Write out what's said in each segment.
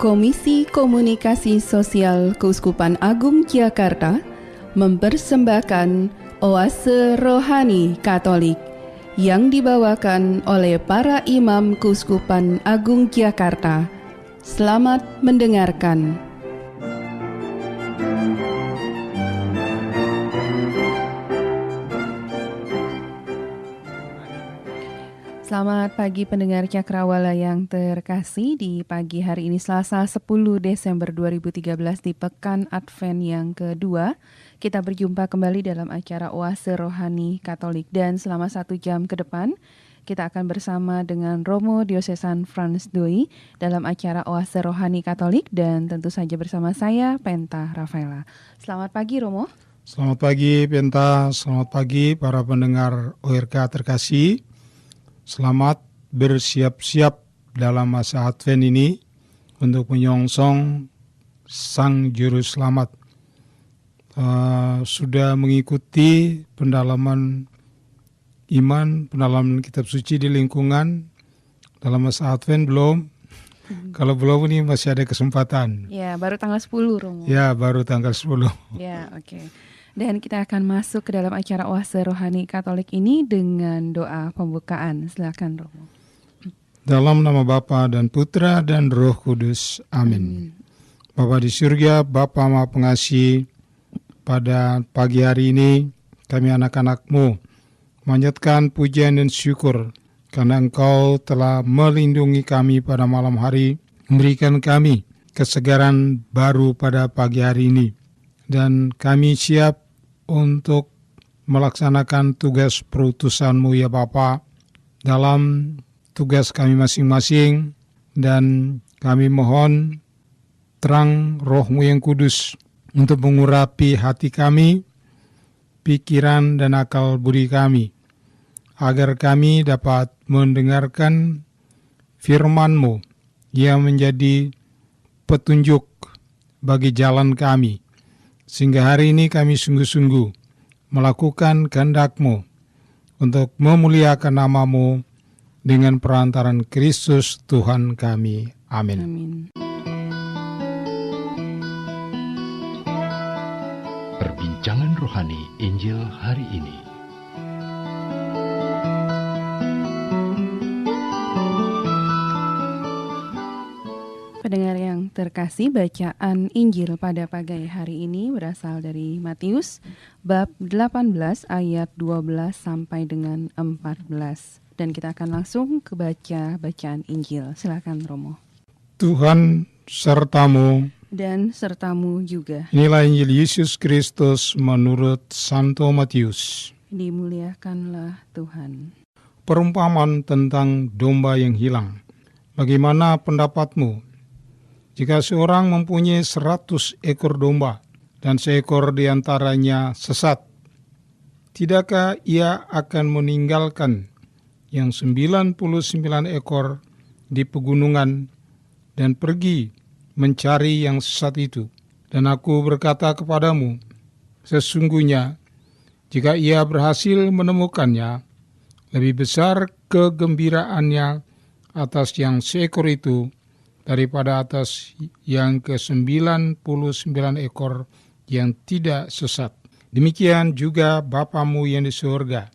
Komisi Komunikasi Sosial Keuskupan Agung Jakarta mempersembahkan Oase Rohani Katolik yang dibawakan oleh para imam Keuskupan Agung Jakarta. Selamat mendengarkan. Selamat pagi pendengar Cakrawala yang terkasih. Di pagi hari ini Selasa 10 Desember 2013 di Pekan Advent yang kedua, kita berjumpa kembali dalam acara Oase Rohani Katolik. Dan selama 1 jam ke depan, kita akan bersama dengan Romo Diocesan Frans Doi dalam acara Oase Rohani Katolik. Dan tentu saja bersama saya, Penta Rafaela. Selamat pagi Romo. Selamat pagi Penta, selamat pagi para pendengar ORK terkasih. Selamat bersiap-siap dalam masa Advent ini untuk menyongsong Sang Juru Selamat. Sudah mengikuti pendalaman iman, pendalaman kitab suci di lingkungan dalam masa Advent belum? Kalau belum ini masih ada kesempatan. Ya, baru tanggal 10 Romo. Ya, baru tanggal 10. Ya, oke. Dan kita akan masuk ke dalam acara Oase Rohani Katolik ini dengan doa pembukaan. Silakan Romo. Dalam nama Bapa dan Putra dan Roh Kudus. Amin. Bapa di surga, Bapa Maha Pengasih, pada pagi hari ini kami anak-anak-Mu menyatakan pujian dan syukur karena Engkau telah melindungi kami pada malam hari, memberikan kami kesegaran baru pada pagi hari ini. Dan kami siap untuk melaksanakan tugas perutusan-Mu ya Bapa dalam tugas kami masing-masing, dan kami mohon terang Roh-Mu yang kudus untuk mengurapi hati kami, pikiran dan akal budi kami, agar kami dapat mendengarkan firman-Mu yang menjadi petunjuk bagi jalan kami. Sehingga hari ini kami sungguh-sungguh melakukan kehendak-Mu untuk memuliakan nama-Mu dengan perantaran Kristus Tuhan kami. Amin. Amin. Perbincangan rohani Injil hari ini. Pendengar yang terkasih, bacaan Injil pada pagi hari ini berasal dari Matius bab 18 ayat 12 sampai dengan 14. Dan kita akan langsung ke bacaan Injil. Silakan Romo. Tuhan sertamu Dan sertamu juga. Inilah Injil Yesus Kristus menurut Santo Matius. Dimuliakanlah Tuhan. Perumpamaan tentang domba yang hilang. Bagaimana pendapatmu? Jika seorang mempunyai 100 ekor domba dan seekor di antaranya sesat, tidakkah ia akan meninggalkan yang 99 ekor di pegunungan dan pergi mencari yang sesat itu? Dan aku berkata kepadamu, sesungguhnya jika ia berhasil menemukannya, lebih besar kegembiraannya atas yang seekor itu daripada atas yang ke-99 ekor yang tidak sesat. Demikian juga Bapamu yang di surga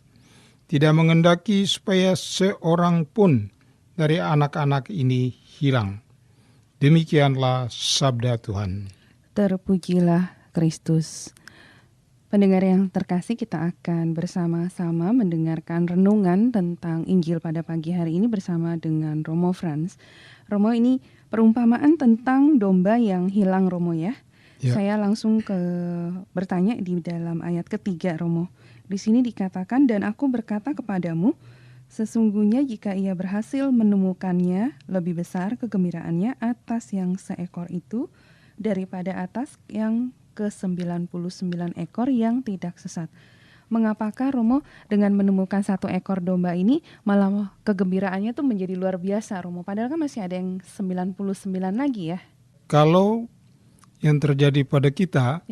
tidak mengendaki supaya seorang pun dari anak-anak ini hilang. Demikianlah sabda Tuhan. Terpujilah Kristus. Pendengar yang terkasih, kita akan bersama-sama mendengarkan renungan tentang Injil pada pagi hari ini bersama dengan Romo Frans. Romo, ini perumpamaan tentang domba yang hilang Romo ya. Saya langsung bertanya di dalam ayat ketiga Romo. Di sini dikatakan, dan aku berkata kepadamu, sesungguhnya jika ia berhasil menemukannya, lebih besar kegembiraannya atas yang seekor itu daripada atas yang ke-99 ekor yang tidak sesat. Mengapakah Romo dengan menemukan 1 ekor domba ini malah kegembiraannya tuh menjadi luar biasa Romo? Padahal kan masih ada yang 99 lagi ya. Kalau yang terjadi pada kita,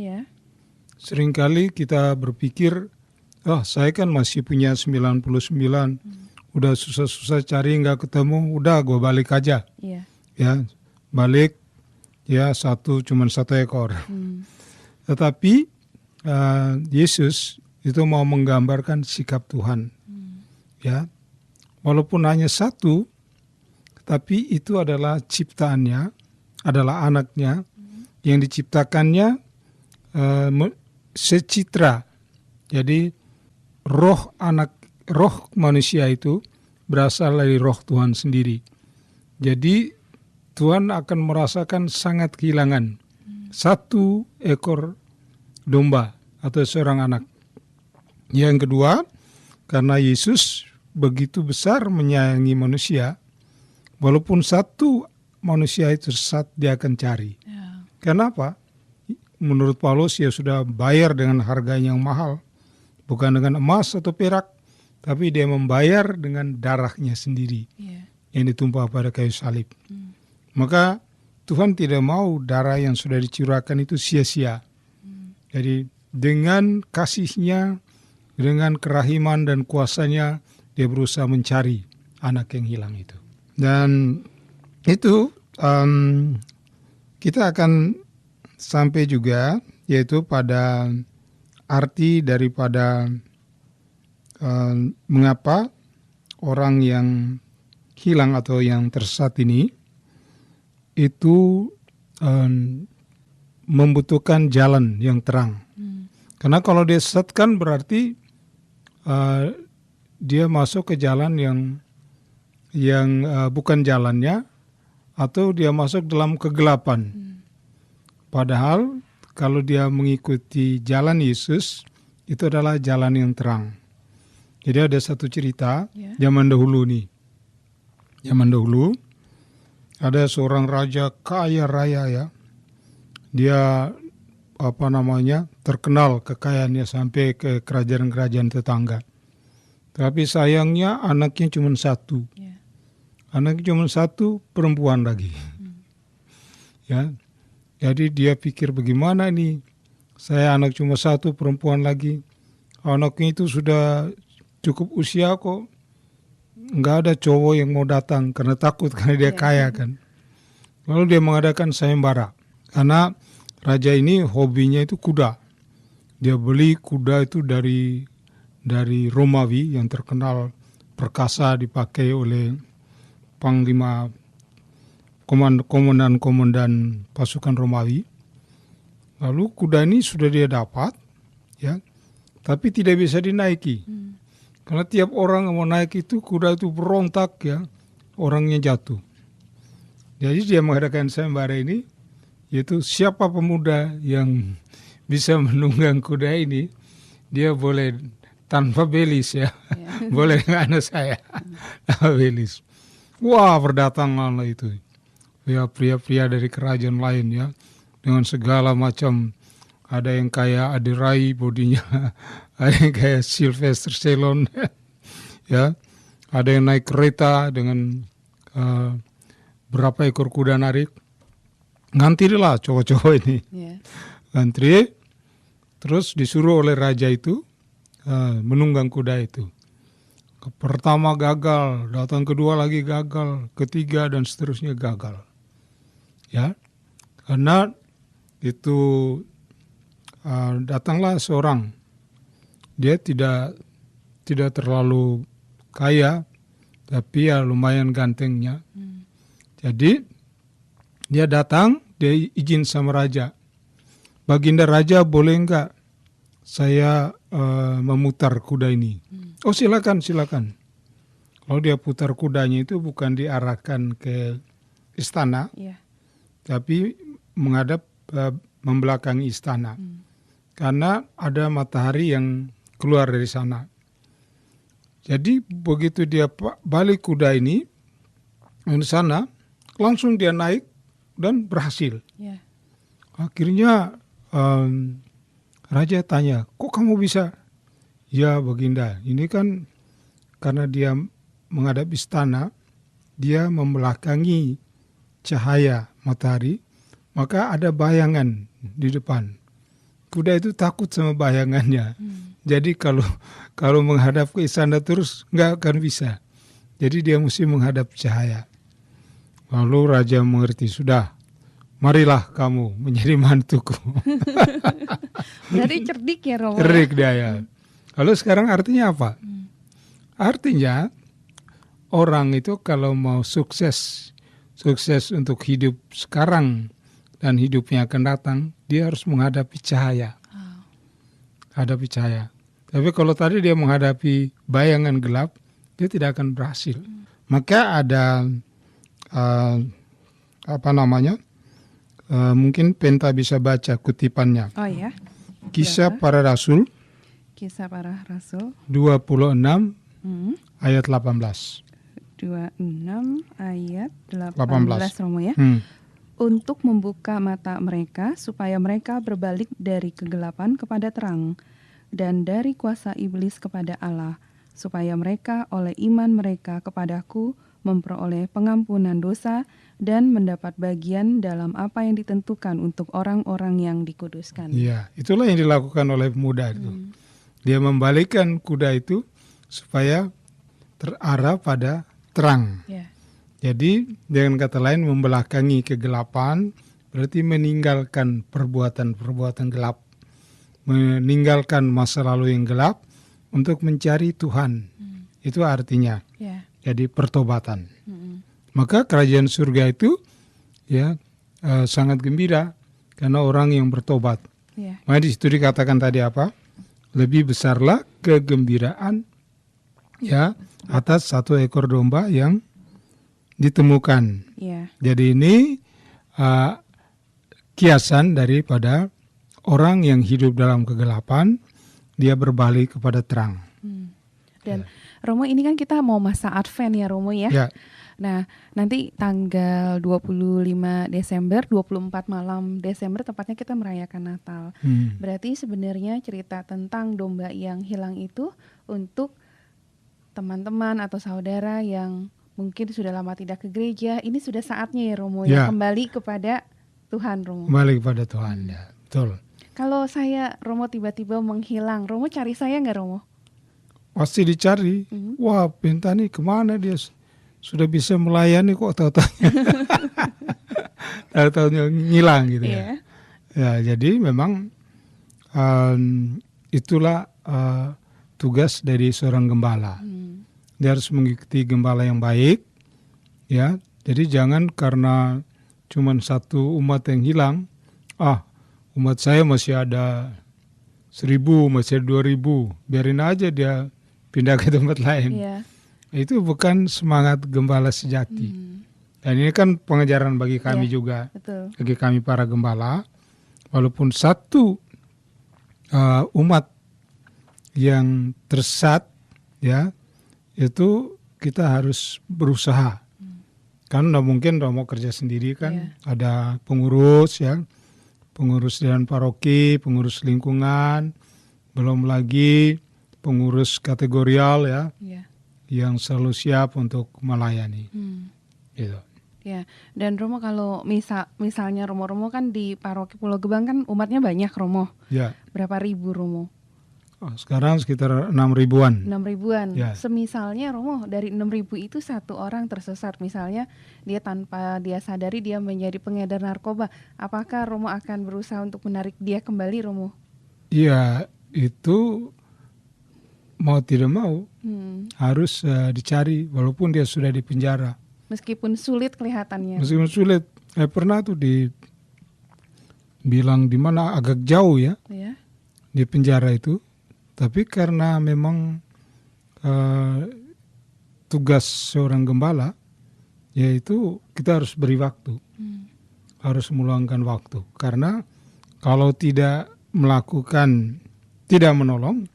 seringkali kita berpikir, saya kan masih punya 99, udah susah-susah cari nggak ketemu, udah gue balik aja. Ya, balik ya cuma satu ekor. Tetapi Yesus itu mau menggambarkan sikap Tuhan. Ya, walaupun hanya satu, tapi itu adalah ciptaannya, adalah anaknya yang diciptakannya secitra. Jadi roh manusia itu berasal dari roh Tuhan sendiri. Jadi Tuhan akan merasakan sangat kehilangan satu ekor domba atau seorang anak. Yang kedua, karena Yesus begitu besar menyayangi manusia, walaupun satu manusia itu sesat, dia akan cari. Kenapa? Menurut Paulus, dia sudah bayar dengan harga yang mahal. Bukan dengan emas atau perak, tapi dia membayar dengan darahnya sendiri yang ditumpah pada kayu salib. Maka Tuhan tidak mau darah yang sudah dicurahkan itu sia-sia. Jadi dengan kasihnya, dengan kerahiman dan kuasanya, dia berusaha mencari anak yang hilang itu. Dan itu kita akan sampai juga, yaitu pada arti daripada mengapa orang yang hilang atau yang tersesat ini itu membutuhkan jalan yang terang. Karena kalau dia sesat kan berarti dia masuk ke jalan yang bukan jalannya, atau dia masuk dalam kegelapan. Padahal kalau dia mengikuti jalan Yesus, itu adalah jalan yang terang. Jadi ada satu cerita zaman dahulu nih. Zaman dahulu ada seorang raja kaya raya ya. Dia terkenal kekayaannya sampai ke kerajaan-kerajaan tetangga. Tapi sayangnya anaknya cuma satu. Anaknya cuma satu, perempuan lagi. Ya. Jadi dia pikir bagaimana nih, saya anak cuma satu, perempuan lagi. Anaknya itu sudah cukup usia kok. Nggak ada cowok yang mau datang karena takut, karena dia kaya kan. Lalu dia mengadakan sayembara. Karena raja ini hobinya itu kuda. Dia beli kuda itu dari Romawi yang terkenal perkasa, dipakai oleh panglima komandan pasukan Romawi. Lalu kuda ini sudah dia dapat, ya, tapi tidak bisa dinaiki. Karena tiap orang yang mau naik itu, kuda itu berontak, ya, orangnya jatuh. Jadi dia mengadakan sayembara ini, yaitu siapa pemuda yang bisa menunggang kuda ini, dia boleh tanpa belis ya, boleh dengan anak saya, tanpa belis. Wah, berdatanganlah itu. Ya, pria-pria dari kerajaan lain ya, dengan segala macam, ada yang kayak Adirai bodinya, ada yang kayak Sylvester Stallone, ya, ada yang naik kereta dengan berapa ekor kuda narik, ngantri lah cowok-cowok ini, ngantri, terus disuruh oleh raja itu menunggang kuda itu. Pertama gagal, datang kedua lagi gagal, ketiga dan seterusnya gagal. Ya, karena itu datanglah seorang, dia tidak terlalu kaya, tapi ya lumayan gantengnya. Jadi dia datang, dia izin sama raja, Baginda raja boleh enggak saya memutar kuda ini? Oh silakan. Kalau dia putar kudanya itu bukan diarahkan ke istana, tapi menghadap membelakangi istana. Karena ada matahari yang keluar dari sana. Jadi begitu dia balik kuda ini di sana, langsung dia naik dan berhasil. Akhirnya raja tanya, kok kamu bisa? Ya Baginda, ini kan karena dia menghadap istana, dia membelakangi cahaya matahari, maka ada bayangan di depan. Kuda itu takut sama bayangannya. Jadi kalau menghadap ke istana terus nggak akan bisa. Jadi dia mesti menghadap cahaya. Lalu raja mengerti, sudah marilah kamu menjadi mantuku. Berarti cerdik ya Romo. Cerdik dia ya. Lalu sekarang artinya apa? Artinya orang itu kalau mau sukses untuk hidup sekarang dan hidupnya akan datang, dia harus menghadapi cahaya. Hadapi cahaya. Tapi kalau tadi dia menghadapi bayangan gelap, dia tidak akan berhasil. Maka ada mungkin Penta bisa baca kutipannya. Oh ya. Kisah Para Rasul. Kisah Para Rasul. 26 ayat 18. 26 ayat 18 Romo ya. Untuk membuka mata mereka supaya mereka berbalik dari kegelapan kepada terang dan dari kuasa iblis kepada Allah, supaya mereka oleh iman mereka kepadaku memperoleh pengampunan dosa dan mendapat bagian dalam apa yang ditentukan untuk orang-orang yang dikuduskan. Iya, itulah yang dilakukan oleh pemuda itu. Dia membalikkan kuda itu supaya terarah pada terang. Ya. Jadi dengan kata lain membelakangi kegelapan berarti meninggalkan perbuatan-perbuatan gelap, meninggalkan masa lalu yang gelap untuk mencari Tuhan. Itu artinya. Ya. Jadi pertobatan. Maka kerajaan surga itu ya sangat gembira karena orang yang bertobat. Ya. Maka di situ dikatakan tadi apa? Lebih besarlah kegembiraan ya atas satu ekor domba yang ditemukan. Ya. Jadi ini kiasan daripada orang yang hidup dalam kegelapan, dia berbalik kepada terang. Dan Romo, ini kan kita mau masa Advent ya Romo ya. Ya. Nah, nanti tanggal 25 Desember, 24 malam Desember tepatnya kita merayakan Natal. Berarti sebenarnya cerita tentang domba yang hilang itu untuk teman-teman atau saudara yang mungkin sudah lama tidak ke gereja, ini sudah saatnya ya Romo ya, kembali kepada Tuhan Romo. Kembali kepada Tuhan ya, betul. Kalau saya Romo tiba-tiba menghilang, Romo cari saya nggak Romo? Pasti dicari. Wah, Penta nih kemana dia? Sudah bisa melayani kok tahu-tahunya ngilang gitu ya. Ya, jadi memang itulah tugas dari seorang gembala. Dia harus mengikuti gembala yang baik, ya. Jadi jangan karena cuma satu umat yang hilang, umat saya masih ada 1.000, masih ada 2.000, biarin aja dia pindah ke tempat lain. Yeah. Itu bukan semangat gembala sejati. Dan ini kan pengajaran bagi kami juga, betul. Bagi kami para gembala, walaupun satu umat yang tersesat, ya, itu kita harus berusaha. Kan nggak mungkin mau kerja sendiri kan, ada pengurus ya, pengurus dewan paroki, pengurus lingkungan, belum lagi pengurus kategorial ya, yang selalu siap untuk melayani. Gitu. Ya, dan Romo kalau misalnya Romo kan di paroki Pulau Gebang kan umatnya banyak Romo. Ya. Berapa ribu Romo? Sekarang sekitar 6.000-an. 6.000-an. Ya. Semisalnya Romo dari 6.000 itu satu orang tersesat, misalnya dia tanpa dia sadari dia menjadi pengedar narkoba, apakah Romo akan berusaha untuk menarik dia kembali Romo? Iya, itu mau tidak mau harus dicari walaupun dia sudah di penjara. Meskipun sulit kelihatannya. Meskipun sulit. Pernah tuh dibilang di mana agak jauh ya, di penjara itu. Tapi karena memang tugas seorang gembala, yaitu kita harus beri waktu, harus meluangkan waktu. Karena kalau tidak melakukan, tidak menolong,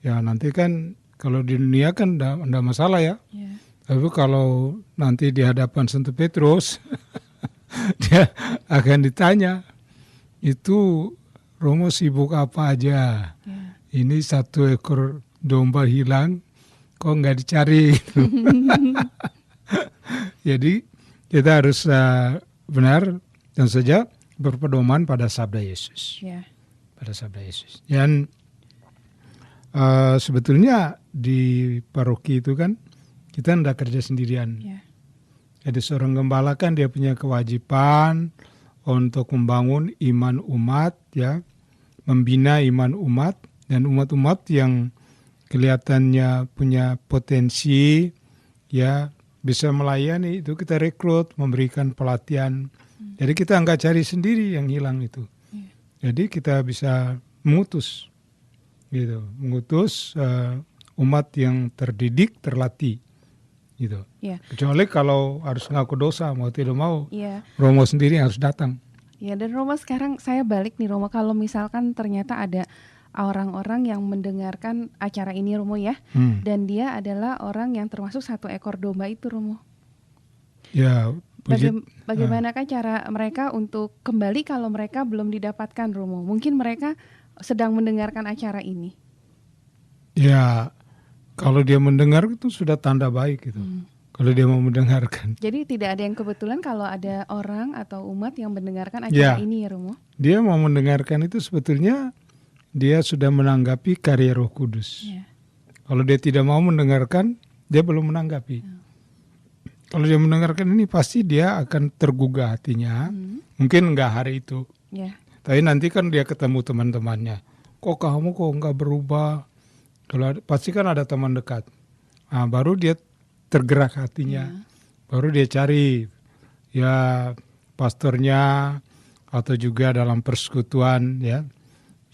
ya nanti kan kalau di dunia kan enggak masalah ya. Tapi kalau nanti di hadapan Santo Petrus, dia akan ditanya, itu Romo sibuk apa aja? Ini satu ekor domba hilang, kok nggak dicari? Jadi kita harus benar dan saja berpedoman pada sabda Yesus. Pada sabda Yesus. Dan sebetulnya di paroki itu kan kita tidak kerja sendirian. Jadi seorang gembala kan dia punya kewajiban untuk membangun iman umat, ya, membina iman umat, dan umat-umat yang kelihatannya punya potensi, ya, bisa melayani, itu kita rekrut, memberikan pelatihan. Jadi kita nggak cari sendiri yang hilang itu. Jadi kita bisa mengutus, gitu, mengutus umat yang terdidik, terlatih, gitu. Kecuali kalau harus ngaku dosa, mau tidak mau, Romo sendiri harus datang. Ya, dan Romo sekarang saya balik nih Romo, kalau misalkan ternyata ada orang-orang yang mendengarkan acara ini Romo ya, dan dia adalah orang yang termasuk 1 ekor domba itu Romo. Ya, bagaimanakah cara mereka untuk kembali kalau mereka belum didapatkan Romo? Mungkin mereka sedang mendengarkan acara ini. Ya, kalau dia mendengar itu sudah tanda baik itu. Kalau dia mau mendengarkan. Jadi tidak ada yang kebetulan kalau ada orang atau umat yang mendengarkan acara ini ya Romo? Dia mau mendengarkan itu sebetulnya dia sudah menanggapi karya Roh Kudus. Kalau dia tidak mau mendengarkan, dia belum menanggapi. Kalau dia mendengarkan ini pasti dia akan tergugah hatinya. Mungkin enggak hari itu. Tapi nanti kan dia ketemu teman-temannya. Kok kamu kok enggak berubah? Kalau pasti kan ada teman dekat. Nah, baru dia tergerak hatinya. Baru dia cari ya pastornya atau juga dalam persekutuan ya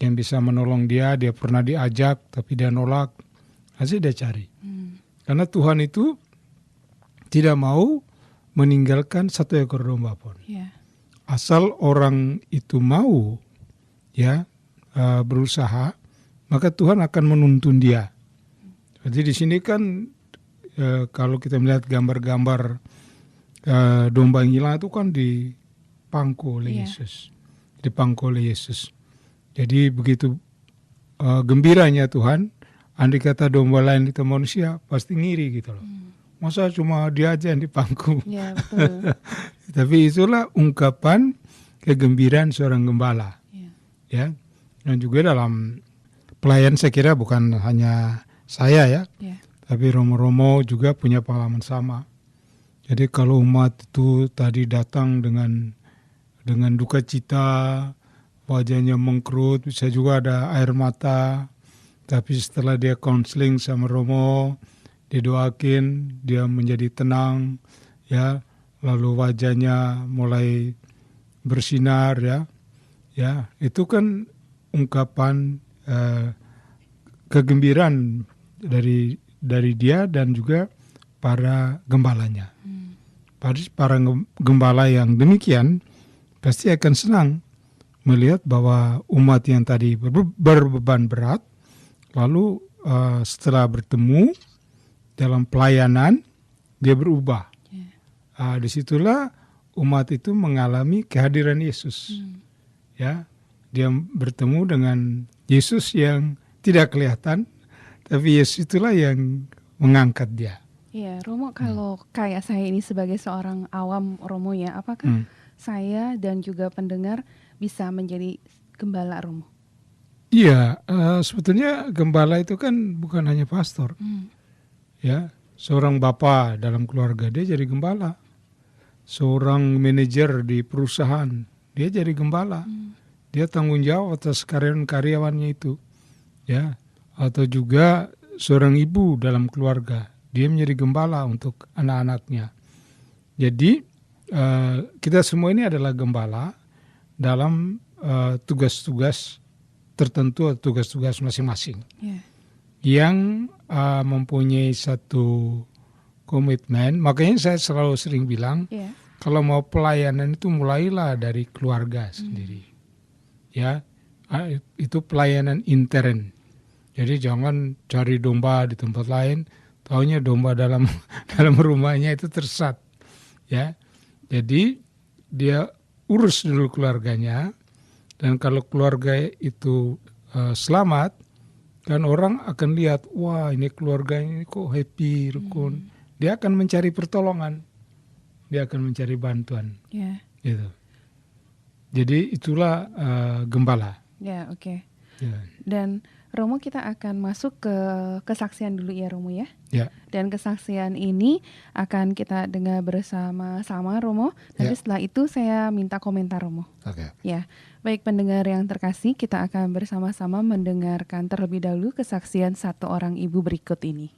yang bisa menolong dia pernah diajak tapi dia nolak. Pasti dia cari. Karena Tuhan itu tidak mau meninggalkan 1 ekor domba pun. Asal orang itu mau ya berusaha, maka Tuhan akan menuntun dia. Jadi di sini kan kalau kita melihat gambar-gambar domba yang hilang itu kan dipangku oleh Yesus. Dipangku oleh Yesus. Jadi begitu gembiranya Tuhan, andai kata domba lain itu manusia, pasti ngiri gitu loh. Masa cuma dia aja yang dipangku. Ya, betul. Tapi itulah ungkapan kegembiraan seorang gembala. Ya. Dan juga dalam pelayan saya kira bukan hanya saya ya. Tapi romo-romo juga punya pengalaman sama. Jadi kalau umat itu tadi datang dengan duka cita, wajahnya mengkerut, bisa juga ada air mata. Tapi setelah dia konseling sama romo, didoakin, dia menjadi tenang, ya. Lalu wajahnya mulai bersinar, ya. Ya, itu kan ungkapan kegembiraan dari dia dan juga para gembalanya. Para gembala yang demikian pasti akan senang melihat bahwa umat yang tadi berbeban berat, lalu setelah bertemu dalam pelayanan dia berubah. Disitulah umat itu mengalami kehadiran Yesus. Ya, dia bertemu dengan Yesus yang tidak kelihatan, tapi Yesus itulah yang mengangkat dia. Iya, Romo, kalau kayak saya ini sebagai seorang awam Romo ya, apakah saya dan juga pendengar bisa menjadi gembala Romo? Iya, sebetulnya gembala itu kan bukan hanya pastor. Ya, seorang bapak dalam keluarga dia jadi gembala. Seorang manajer di perusahaan dia jadi gembala. Dia tanggung jawab atas karyawan-karyawannya itu. Ya, atau juga seorang ibu dalam keluarga, dia menjadi gembala untuk anak-anaknya. Jadi kita semua ini adalah gembala dalam tugas-tugas tertentu atau tugas-tugas masing-masing. Yang mempunyai satu komitmen. Makanya saya selalu sering bilang, kalau mau pelayanan itu mulailah dari keluarga sendiri. Ya, itu pelayanan intern. Jadi jangan cari domba di tempat lain, taunya domba dalam rumahnya itu tersesat. Ya, jadi dia urus dulu keluarganya, dan kalau keluarga itu selamat, kan orang akan lihat, wah ini keluarganya kok happy, rukun. Dia akan mencari pertolongan, dia akan mencari bantuan. Gitu. Jadi itulah gembala. Ya, oke. Ya. Dan Romo, kita akan masuk ke kesaksian dulu ya Romo ya. Ya. Dan kesaksian ini akan kita dengar bersama-sama Romo. Nanti setelah itu saya minta komentar Romo. Oke. Ya, baik pendengar yang terkasih, kita akan bersama-sama mendengarkan terlebih dahulu kesaksian satu orang ibu berikut ini.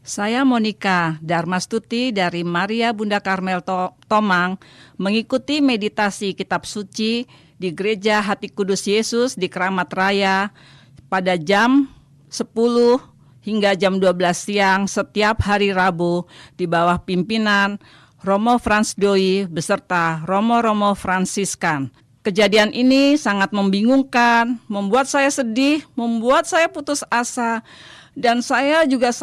Saya Monika Darmastuti dari Maria Bunda Karmel Tomang, mengikuti meditasi kitab suci di Gereja Hati Kudus Yesus di Keramat Raya pada jam 10 hingga jam 12 siang setiap hari Rabu di bawah pimpinan Romo Frans Doi beserta Romo-Romo Fransiskan. Kejadian ini sangat membingungkan, membuat saya sedih, membuat saya putus asa, dan saya juga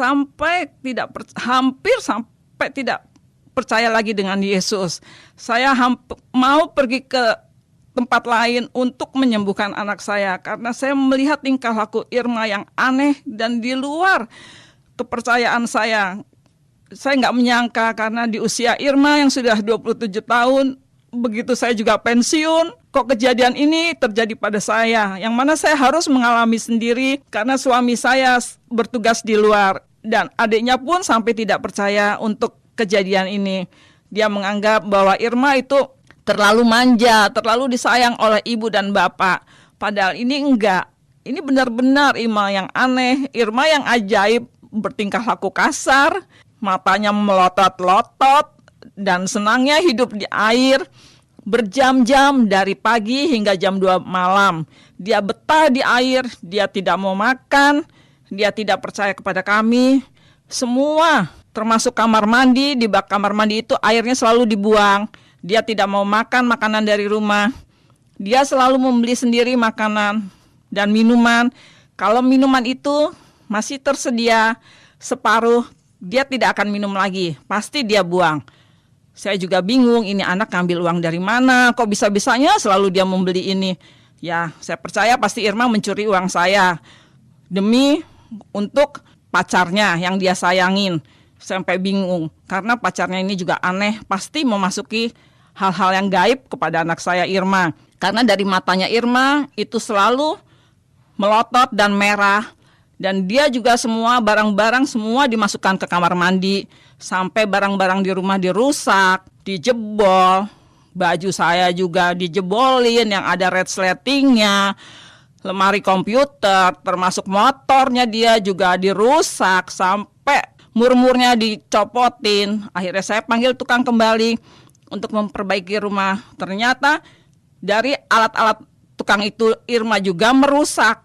hampir sampai tidak percaya lagi dengan Yesus. Saya mau pergi ke tempat lain untuk menyembuhkan anak saya karena saya melihat tingkah laku Irma yang aneh dan di luar kepercayaan saya. Saya nggak menyangka karena di usia Irma yang sudah 27 tahun, begitu saya juga pensiun, kok kejadian ini terjadi pada saya, yang mana saya harus mengalami sendiri karena suami saya bertugas di luar dan adiknya pun sampai tidak percaya untuk kejadian ini. Dia menganggap bahwa Irma itu terlalu manja, terlalu disayang oleh ibu dan bapak. Padahal ini enggak. Ini benar-benar Irma yang aneh, Irma yang ajaib, bertingkah laku kasar, matanya melotot-lotot, dan senangnya hidup di air berjam-jam dari pagi hingga jam 2 malam. Dia betah di air, dia tidak mau makan, dia tidak percaya kepada kami. Semua, termasuk kamar mandi, di bak kamar mandi itu airnya selalu dibuang. Dia tidak mau makan makanan dari rumah. Dia selalu membeli sendiri makanan dan minuman. Kalau minuman itu masih tersedia separuh, dia tidak akan minum lagi. Pasti dia buang. Saya juga bingung, ini anak ngambil uang dari mana? Kok bisa-bisanya selalu dia membeli ini? Ya, saya percaya pasti Irma mencuri uang saya demi untuk pacarnya yang dia sayangin. Sampai bingung, karena pacarnya ini juga aneh, pasti memasuki hal-hal yang gaib kepada anak saya Irma. Karena dari matanya Irma itu selalu melotot dan merah. Dan dia juga semua barang-barang semua dimasukkan ke kamar mandi. Sampai barang-barang di rumah dirusak, dijebol. Baju saya juga dijebolin yang ada resletingnya. Lemari komputer, termasuk motornya dia juga dirusak. Sampai mur-murnya dicopotin. Akhirnya saya panggil tukang kembali untuk memperbaiki rumah. Ternyata dari alat-alat tukang itu Irma juga merusak.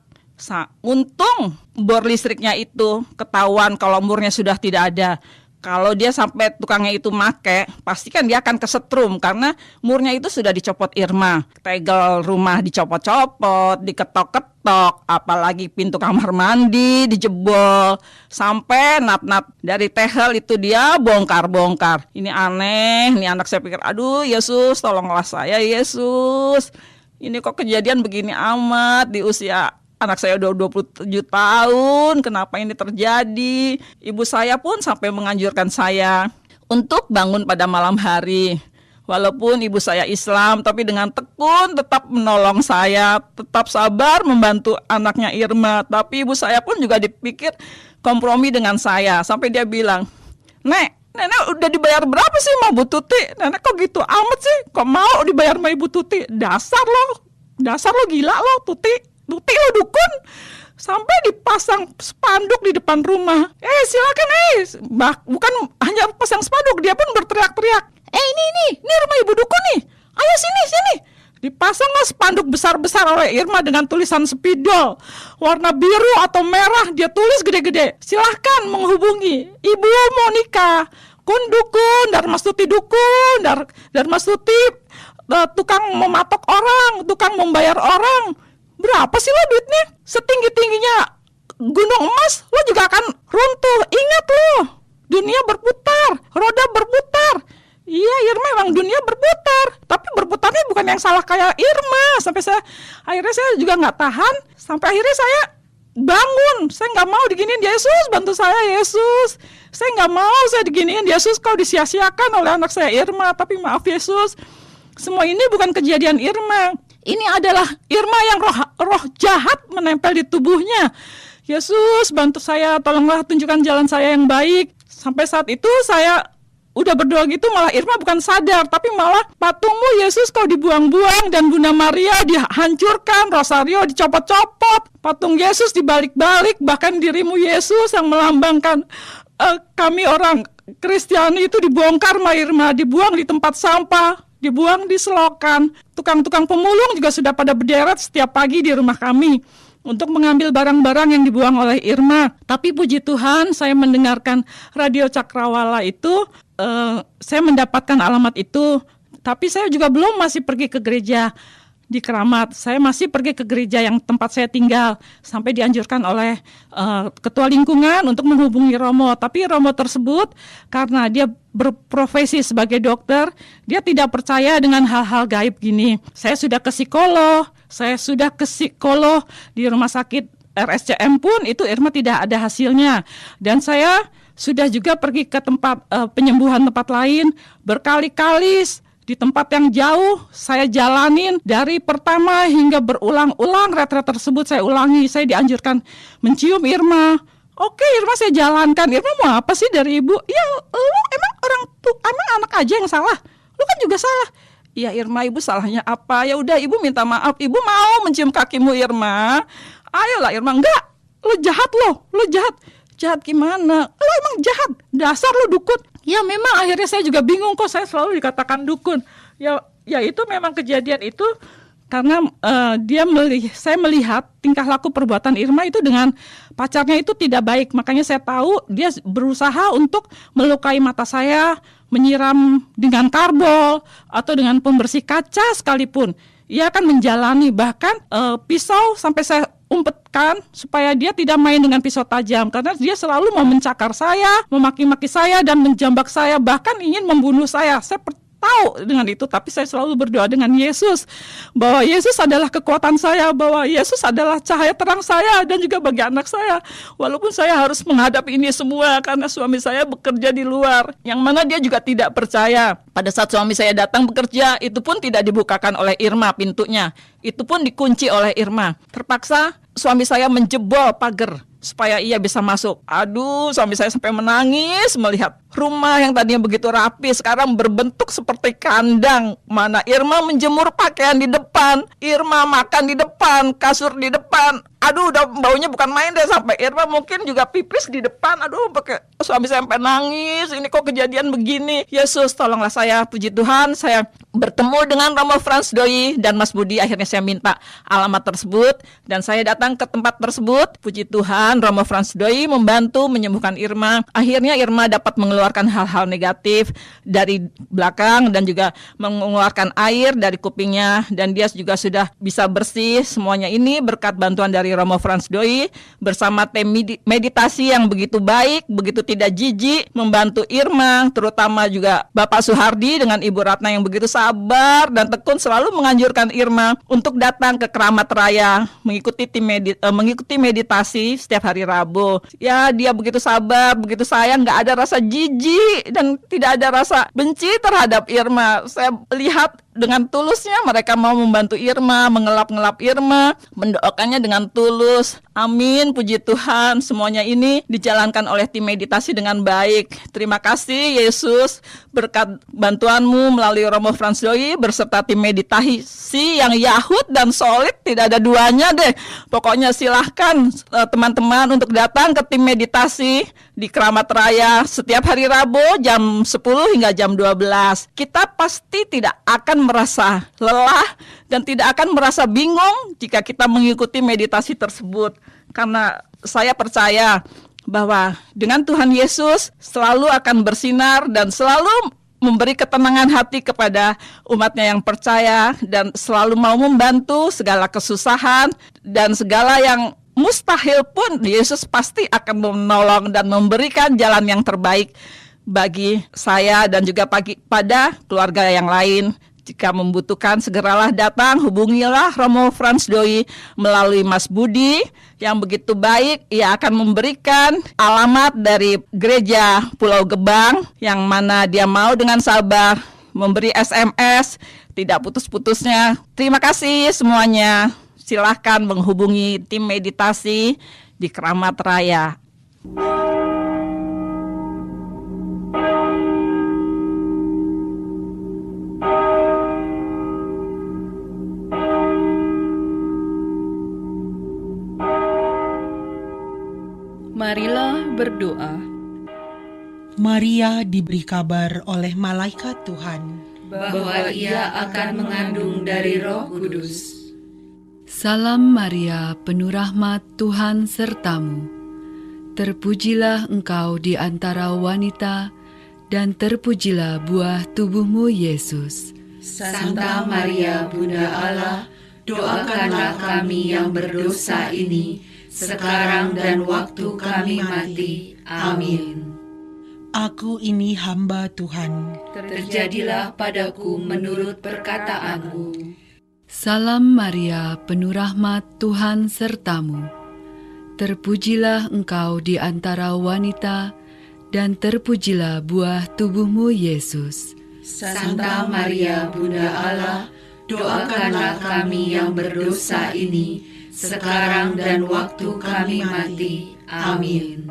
Untung bor listriknya itu ketahuan kalau murnya sudah tidak ada. Kalau dia sampai tukangnya itu make, pasti kan dia akan kesetrum karena murnya itu sudah dicopot Irma. Tegel rumah dicopot-copot, diketok-ketok, apalagi pintu kamar mandi dijebol. Sampai nat-nat dari tehel itu dia bongkar-bongkar. Ini aneh, ini anak saya pikir, aduh Yesus tolonglah saya Yesus. Ini kok kejadian begini amat di usia anak saya udah 27 tahun, kenapa ini terjadi? Ibu saya pun sampai menganjurkan saya untuk bangun pada malam hari. Walaupun ibu saya Islam, tapi dengan tekun tetap menolong saya, tetap sabar membantu anaknya Irma. Tapi ibu saya pun juga dipikir kompromi dengan saya. Sampai dia bilang, Nenek udah dibayar berapa sih sama Bu Tuti? Nenek kok gitu amat sih? Kok mau dibayar sama Ibu Tuti? Dasar lo gila lo Tuti lo dukun. Sampai dipasang spanduk di depan rumah. Silakan bukan hanya pasang spanduk, dia pun berteriak-teriak. Ini rumah Ibu dukun nih. Ayo sini. Dipasanglah spanduk besar-besar oleh Irma dengan tulisan spidol warna biru atau merah, dia tulis gede-gede. Silahkan menghubungi Ibu Monika, Kun dukun, Darmastuti dukun, Darmastuti tukang mematok orang, tukang membayar orang. Berapa sih lo duitnya? Setinggi-tingginya gunung emas, lo juga akan runtuh. Ingat lo, dunia berputar, roda berputar. Iya, Irma emang dunia berputar, tapi berputarnya bukan yang salah kayak Irma. Akhirnya saya juga nggak tahan. Sampai akhirnya saya bangun. Saya nggak mau diginiin, Yesus bantu saya Yesus. Saya nggak mau saya diginiin, Yesus kau disia-siakan oleh anak saya Irma. Tapi maaf Yesus, semua ini bukan kejadian Irma. Ini adalah Irma yang roh jahat menempel di tubuhnya. Yesus, bantu saya, tolonglah tunjukkan jalan saya yang baik. Sampai saat itu saya udah berdoa gitu, malah Irma bukan sadar, tapi malah patungmu Yesus kau dibuang-buang, dan Bunda Maria dihancurkan, rosario dicopot-copot, patung Yesus dibalik-balik, bahkan dirimu Yesus yang melambangkan kami orang Kristiani itu dibongkar sama Irma, dibuang di tempat sampah, dibuang di selokan. Tukang-tukang pemulung juga sudah pada berderet setiap pagi di rumah kami untuk mengambil barang-barang yang dibuang oleh Irma. Tapi puji Tuhan, saya mendengarkan Radio Cakrawala itu, saya mendapatkan alamat itu. Tapi saya juga masih pergi ke gereja di Keramat. Saya masih pergi ke gereja yang tempat saya tinggal, sampai dianjurkan oleh ketua lingkungan untuk menghubungi Romo. Tapi Romo tersebut, karena dia berprofesi sebagai dokter, dia tidak percaya dengan hal-hal gaib gini. Saya sudah ke psikolog, di rumah sakit RSCM pun itu Irma tidak ada hasilnya. Dan saya sudah juga pergi ke tempat penyembuhan tempat lain berkali-kali. Di tempat yang jauh saya jalanin dari pertama hingga berulang-ulang retret tersebut saya ulangi. Saya dianjurkan mencium Irma. Oke, Irma saya jalankan. Irma mau apa sih dari ibu? Ya, lu emang emang anak aja yang salah. Lu kan juga salah. Ya Irma, ibu salahnya apa? Ya udah ibu minta maaf. Ibu mau mencium kakimu Irma. Ayolah Irma. Enggak, lu jahat loh. Lu jahat. Jahat gimana? Lu emang jahat. Dasar lu dukun. Ya memang akhirnya saya juga bingung kok saya selalu dikatakan dukun. Ya itu memang kejadian itu karena saya melihat tingkah laku perbuatan Irma itu dengan pacarnya itu tidak baik. Makanya saya tahu dia berusaha untuk melukai mata saya, menyiram dengan karbol atau dengan pembersih kaca sekalipun. Ia akan menjalani, bahkan pisau sampai saya umpetkan supaya dia tidak main dengan pisau tajam, karena dia selalu mau mencakar saya, memaki-maki saya dan menjambak saya, bahkan ingin membunuh saya. Saya tahu dengan itu, tapi saya selalu berdoa dengan Yesus bahwa Yesus adalah kekuatan saya, bahwa Yesus adalah cahaya terang saya dan juga bagi anak saya. Walaupun saya harus menghadapi ini semua karena suami saya bekerja di luar, yang mana dia juga tidak percaya. Pada saat suami saya datang bekerja, itu pun tidak dibukakan oleh Irma pintunya, itu pun dikunci oleh Irma. Terpaksa suami saya menjebol pagar supaya ia bisa masuk. Aduh, suami saya sampai menangis melihat rumah yang tadinya begitu rapi sekarang berbentuk seperti kandang. Mana Irma menjemur pakaian di depan, Irma makan di depan, kasur di depan. Aduh, udah baunya bukan main deh, sampai Irma mungkin juga pipis di depan. Aduh, pakai suami saya sampai nangis. Ini kok kejadian begini? Yesus, tolonglah saya. Puji Tuhan, saya bertemu dengan Romo Frans Doi dan Mas Budi. Akhirnya saya minta alamat tersebut dan saya datang ke tempat tersebut. Puji Tuhan, Romo Frans Doi membantu menyembuhkan Irma. Akhirnya Irma dapat mengeluarkan hal-hal negatif dari belakang dan juga mengeluarkan air dari kupingnya, dan dia juga sudah bisa bersih. Semuanya ini berkat bantuan dari Romo Frans Doi bersama tim meditasi yang begitu baik, begitu tidak jijik membantu Irma, terutama juga Bapak Suhardi dengan Ibu Ratna yang begitu sabar dan tekun selalu menganjurkan Irma untuk datang ke Keramat Raya mengikuti meditasi setiap hari Rabu. Ya, dia begitu sabar, begitu sayang, nggak ada rasa jijik dan tidak ada rasa benci terhadap Irma. Saya lihat dengan tulusnya mereka mau membantu Irma, mengelap-ngelap Irma, mendoakannya dengan tulus. Amin, puji Tuhan, semuanya ini dijalankan oleh tim meditasi dengan baik. Terima kasih Yesus, berkat bantuanmu melalui Romo Frans Doi berserta tim meditasi yang yahud dan solid, tidak ada duanya deh. Pokoknya silahkan teman-teman untuk datang ke tim meditasi di Keramat Raya setiap hari Rabu jam 10 hingga jam 12. Kita pasti tidak akan merasa lelah dan tidak akan merasa bingung jika kita mengikuti meditasi tersebut. Karena saya percaya bahwa dengan Tuhan Yesus selalu akan bersinar dan selalu memberi ketenangan hati kepada umatnya yang percaya dan selalu mau membantu segala kesusahan dan segala yang mustahil pun Yesus pasti akan menolong dan memberikan jalan yang terbaik bagi saya dan juga pada keluarga yang lain. Jika membutuhkan, segeralah datang, hubungilah Romo Frans Doi melalui Mas Budi yang begitu baik. Ia akan memberikan alamat dari gereja Pulau Gebang yang mana dia mau dengan sabar memberi SMS, tidak putus-putusnya. Terima kasih semuanya. Silahkan menghubungi tim meditasi di Keramat Raya. Marilah berdoa. Maria diberi kabar oleh malaikat Tuhan bahwa ia akan mengandung dari Roh Kudus. Salam Maria, penuh rahmat, Tuhan sertamu. Terpujilah engkau di antara wanita, dan terpujilah buah tubuhmu, Yesus. Santa Maria, Bunda Allah, doakanlah kami yang berdosa ini, sekarang dan waktu kami mati. Amin. Aku ini hamba Tuhan. Terjadilah padaku menurut perkataanmu. Salam Maria, penuh rahmat, Tuhan sertamu. Terpujilah engkau di antara wanita, dan terpujilah buah tubuhmu, Yesus. Santa Maria, Bunda Allah, doakanlah kami yang berdosa ini, sekarang dan waktu kami mati. Amin.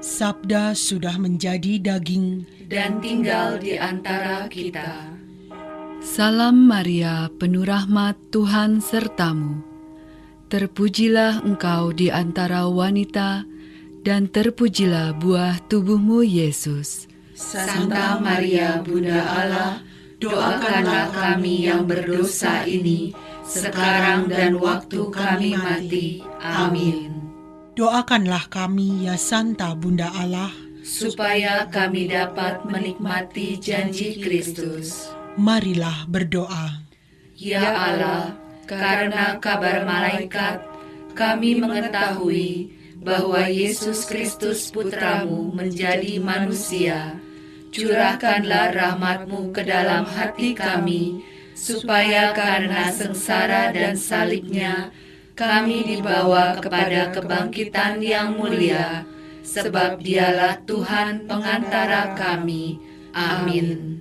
Sabda sudah menjadi daging dan tinggal di antara kita. Salam Maria, penuh rahmat, Tuhan sertamu. Terpujilah engkau di antara wanita, dan terpujilah buah tubuhmu, Yesus. Santa Maria, Bunda Allah, doakanlah kami yang berdosa ini, sekarang dan waktu kami mati. Amin. Doakanlah kami, ya Santa Bunda Allah, supaya kami dapat menikmati janji Kristus. Marilah berdoa. Ya Allah, karena kabar malaikat, kami mengetahui bahwa Yesus Kristus Putramu menjadi manusia. Curahkanlah rahmat-Mu ke dalam hati kami, supaya karena sengsara dan salibnya, kami dibawa kepada kebangkitan yang mulia, sebab Dialah Tuhan pengantara kami. Amin.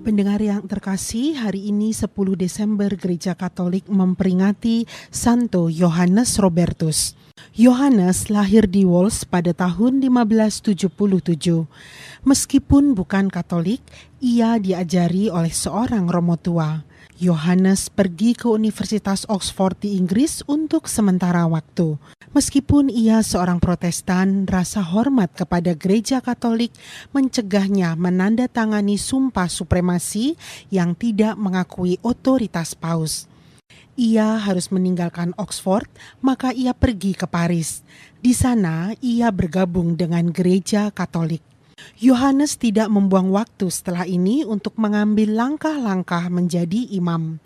Pendengar yang terkasih, hari ini 10 Desember Gereja Katolik memperingati Santo Yohanes Robertus. Yohanes lahir di Wels pada tahun 1577. Meskipun bukan Katolik, ia diajari oleh seorang romo tua. Yohanes pergi ke Universitas Oxford di Inggris untuk sementara waktu. Meskipun ia seorang Protestan, rasa hormat kepada Gereja Katolik mencegahnya menandatangani sumpah supremasi yang tidak mengakui otoritas paus. Ia harus meninggalkan Oxford, maka ia pergi ke Paris. Di sana ia bergabung dengan Gereja Katolik. Yohanes tidak membuang waktu setelah ini untuk mengambil langkah-langkah menjadi imam.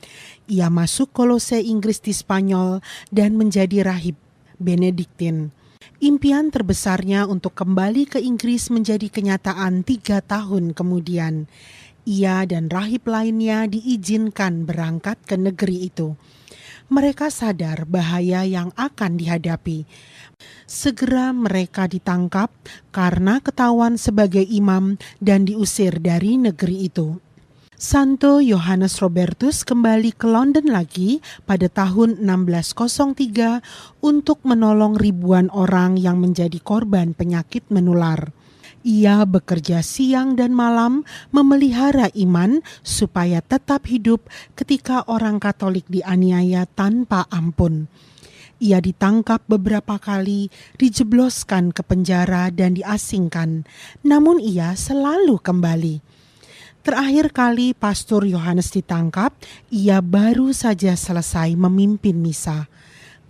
Ia masuk Kolose Inggris di Spanyol dan menjadi rahib Benediktin. Impian terbesarnya untuk kembali ke Inggris menjadi kenyataan 3 tahun kemudian. Ia dan rahib lainnya diizinkan berangkat ke negeri itu. Mereka sadar bahaya yang akan dihadapi. Segera mereka ditangkap karena ketahuan sebagai imam dan diusir dari negeri itu. Santo Yohanes Robertus kembali ke London lagi pada tahun 1603 untuk menolong ribuan orang yang menjadi korban penyakit menular. Ia bekerja siang dan malam memelihara iman supaya tetap hidup ketika orang Katolik dianiaya tanpa ampun. Ia ditangkap beberapa kali, dijebloskan ke penjara dan diasingkan, namun ia selalu kembali. Terakhir kali Pastor Yohanes ditangkap, ia baru saja selesai memimpin misa.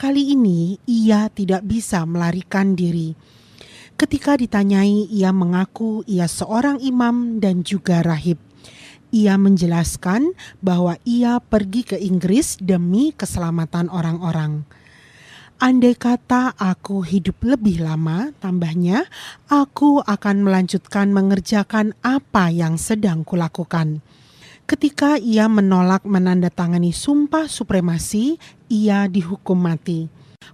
Kali ini ia tidak bisa melarikan diri. Ketika ditanyai, ia mengaku ia seorang imam dan juga rahib. Ia menjelaskan bahwa ia pergi ke Inggris demi keselamatan orang-orang. Andai kata aku hidup lebih lama, tambahnya, aku akan melanjutkan mengerjakan apa yang sedang kulakukan. Ketika ia menolak menandatangani sumpah supremasi, ia dihukum mati.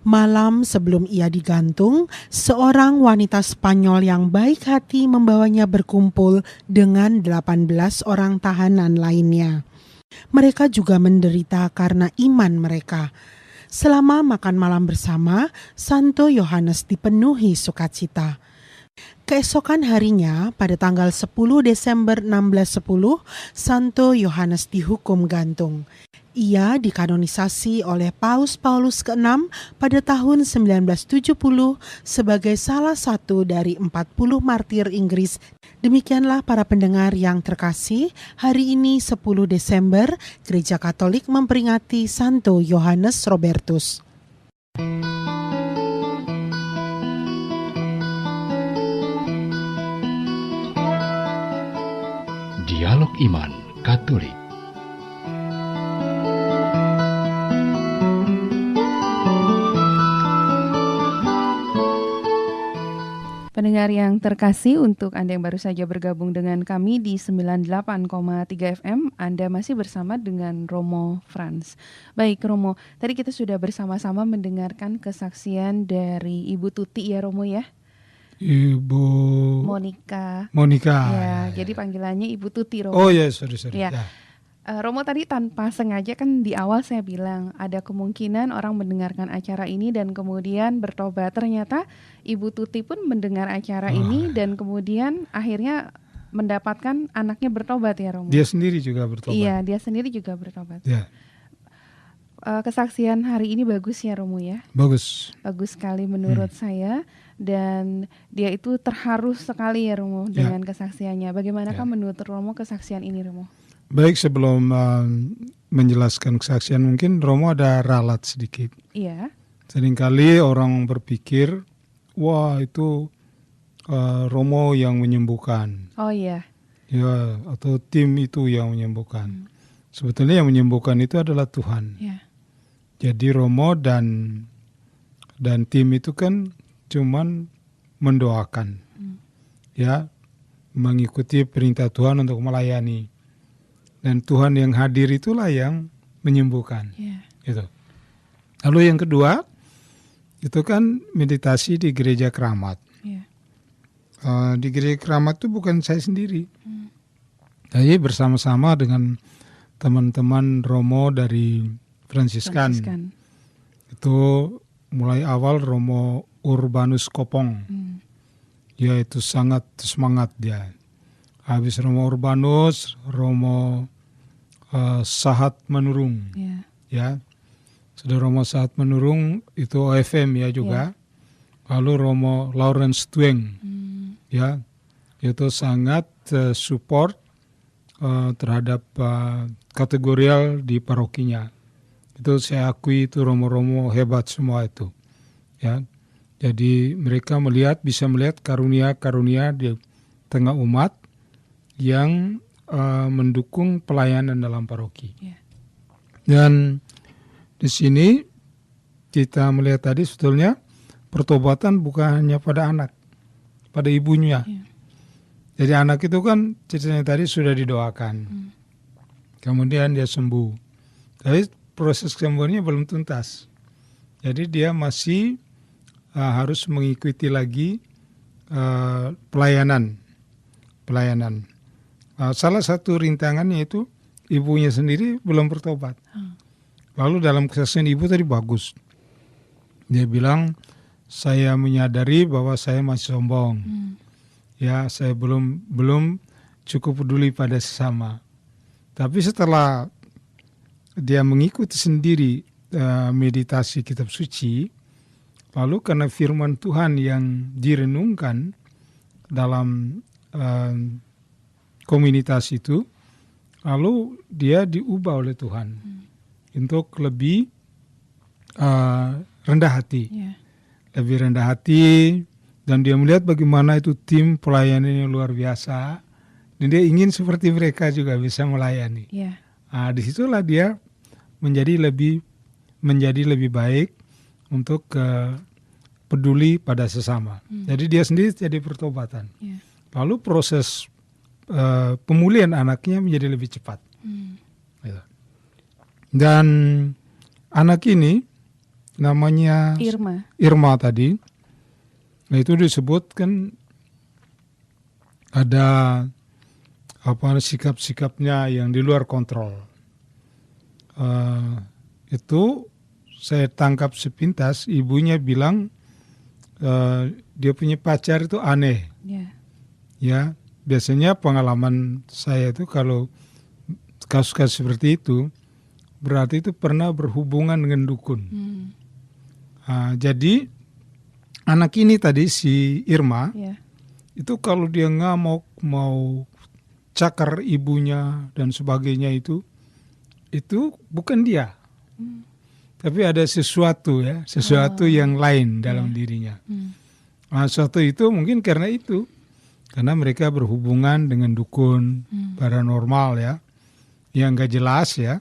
Malam sebelum ia digantung, seorang wanita Spanyol yang baik hati membawanya berkumpul dengan 18 orang tahanan lainnya. Mereka juga menderita karena iman mereka. Selama makan malam bersama, Santo Yohanes dipenuhi sukacita. Keesokan harinya, pada tanggal 10 Desember 1610, Santo Yohanes dihukum gantung. Ia dikanonisasi oleh Paus Paulus ke-6 pada tahun 1970 sebagai salah satu dari 40 martir Inggris. Demikianlah para pendengar yang terkasih, hari ini 10 Desember, Gereja Katolik memperingati Santo Yohanes Robertus. Dialog Iman Katolik. Pendengar yang terkasih, untuk Anda yang baru saja bergabung dengan kami di 98,3 FM, Anda masih bersama dengan Romo Frans. Baik Romo, tadi kita sudah bersama-sama mendengarkan kesaksian dari Ibu Tuti ya Romo ya? Ibu Monica. Ya. Jadi panggilannya Ibu Tuti Romo. Oh ya, sorry. Ya. Romo tadi tanpa sengaja kan di awal saya bilang ada kemungkinan orang mendengarkan acara ini dan kemudian bertobat. Ternyata Ibu Tuti pun mendengar acara ini dan kemudian akhirnya mendapatkan anaknya bertobat ya Romo. Dia sendiri juga bertobat. Iya, dia sendiri juga bertobat. Ya. Kesaksian hari ini bagus ya Romo ya. Bagus Sekali menurut saya, dan dia itu terharu sekali ya Romo dengan kesaksiannya. Bagaimanakah menurut Romo kesaksian ini Romo? Baik, sebelum menjelaskan kesaksian, mungkin Romo ada ralat sedikit. Iya. Seringkali orang berpikir, wah itu Romo yang menyembuhkan. Oh iya. Ya, atau tim itu yang menyembuhkan. Sebetulnya yang menyembuhkan itu adalah Tuhan. Iya. Jadi Romo dan tim itu kan cuman mendoakan. Ya, mengikuti perintah Tuhan untuk melayani. Dan Tuhan yang hadir itulah yang menyembuhkan. Gitu. Lalu yang kedua, itu kan meditasi di Gereja Keramat. Di Gereja Keramat itu bukan saya sendiri. Jadi bersama-sama dengan teman-teman Romo dari Fransiskan. Itu mulai awal Romo Urbanus Kopong. Ya, itu sangat semangat dia. Habis Romo Urbanus, Romo Sahat Menurung. Ya. Sudah Romo Sahat Menurung itu OFM ya juga. Lalu Romo Lawrence Tueng. Ya. Itu sangat support terhadap kategorial di parokinya. Itu saya akui itu Romo-Romo hebat semua itu. Ya. Jadi mereka bisa melihat karunia-karunia di tengah umat yang mendukung pelayanan dalam paroki. Dan di sini kita melihat tadi sebetulnya pertobatan bukan hanya pada anak, pada ibunya. Jadi anak itu kan ceritanya tadi sudah didoakan. Kemudian dia sembuh. Tapi proses kesembuhannya belum tuntas. Jadi dia masih harus mengikuti lagi pelayanan. Salah satu rintangannya itu ibunya sendiri belum bertobat. Lalu dalam kesaksian ibu tadi bagus. Dia bilang, saya menyadari bahwa saya masih sombong. Ya, saya belum cukup peduli pada sesama. Tapi setelah dia mengikuti sendiri meditasi kitab suci, lalu karena firman Tuhan yang direnungkan dalam komunitas itu, lalu dia diubah oleh Tuhan untuk lebih rendah hati. Lebih rendah hati, dan dia melihat bagaimana itu tim pelayanannya luar biasa, dan dia ingin seperti mereka juga bisa melayani. Disitulah dia menjadi lebih baik untuk peduli pada sesama. Jadi dia sendiri jadi pertobatan. Lalu proses pemulihan anaknya menjadi lebih cepat. Dan anak ini namanya Irma tadi. Nah itu disebutkan ada sikap-sikapnya yang di luar kontrol. Itu saya tangkap sepintas, ibunya bilang dia punya pacar itu aneh. Ya, biasanya pengalaman saya itu kalau kasus-kasus seperti itu berarti itu pernah berhubungan dengan dukun. Jadi anak ini tadi si Irma itu kalau dia ngamuk mau cakar ibunya dan sebagainya itu bukan dia. Tapi ada sesuatu yang lain dalam dirinya. Sesuatu itu mungkin karena mereka berhubungan dengan dukun paranormal ya, yang gak jelas ya.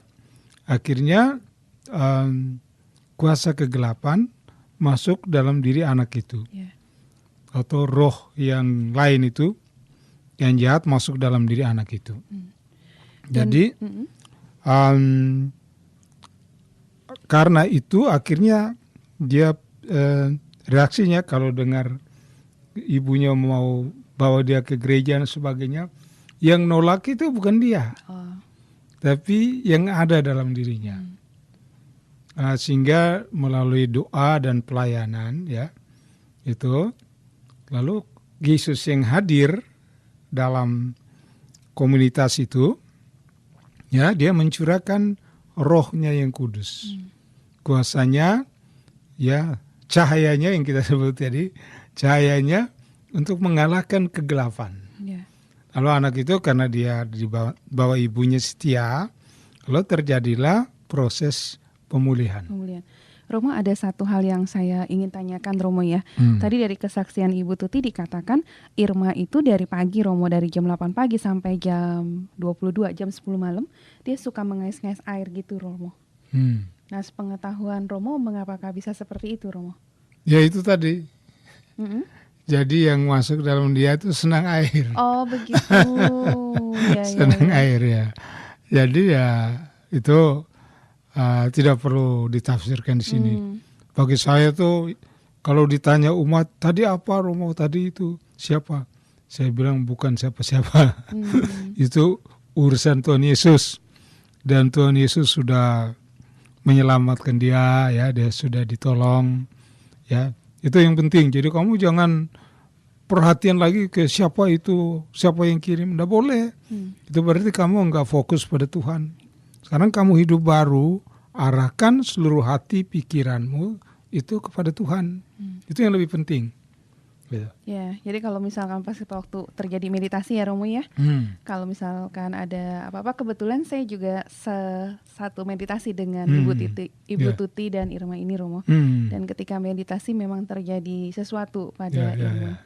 Akhirnya kuasa kegelapan masuk dalam diri anak itu, atau roh yang lain itu yang jahat masuk dalam diri anak itu. Jadi karena itu akhirnya dia reaksinya kalau dengar ibunya mau bawa dia ke gereja dan sebagainya, yang nolak itu bukan dia, tapi yang ada dalam dirinya. Sehingga melalui doa dan pelayanan ya itu, lalu Yesus yang hadir dalam komunitas itu ya, dia mencurahkan rohnya yang kudus. Kuasanya ya, cahayanya yang kita sebut tadi, cahayanya untuk mengalahkan kegelapan. Lalu anak itu karena dia dibawa ibunya setia, lalu terjadilah proses pemulihan. Romo, ada satu hal yang saya ingin tanyakan Romo ya. Tadi dari kesaksian Ibu Tuti dikatakan Irma itu dari pagi Romo, dari jam 8 pagi sampai jam 22, jam 10 malam, dia suka mengais-ngais air gitu Romo. Nah, sepengetahuan Romo, mengapakah bisa seperti itu Romo? Ya itu tadi. Jadi yang masuk dalam dia itu senang air. Oh begitu. Senang air ya. Jadi ya itu tidak perlu ditafsirkan di sini. Bagi saya tuh kalau ditanya umat tadi apa Romo, tadi itu siapa? Saya bilang bukan siapa-siapa. Itu urusan Tuhan Yesus, dan Tuhan Yesus sudah menyelamatkan dia ya, dia sudah ditolong ya. Itu yang penting. Jadi kamu jangan perhatian lagi ke siapa itu, siapa yang kirim. Nggak boleh. Itu berarti kamu nggak fokus pada Tuhan. Sekarang kamu hidup baru, arahkan seluruh hati pikiranmu itu kepada Tuhan. Itu yang lebih penting. Gitu. Ya, jadi kalau misalkan pas waktu terjadi meditasi ya Romo ya, kalau misalkan ada apa-apa, kebetulan saya juga satu meditasi dengan Ibu Tuti dan Irma ini Romo. Dan ketika meditasi memang terjadi sesuatu pada Irma.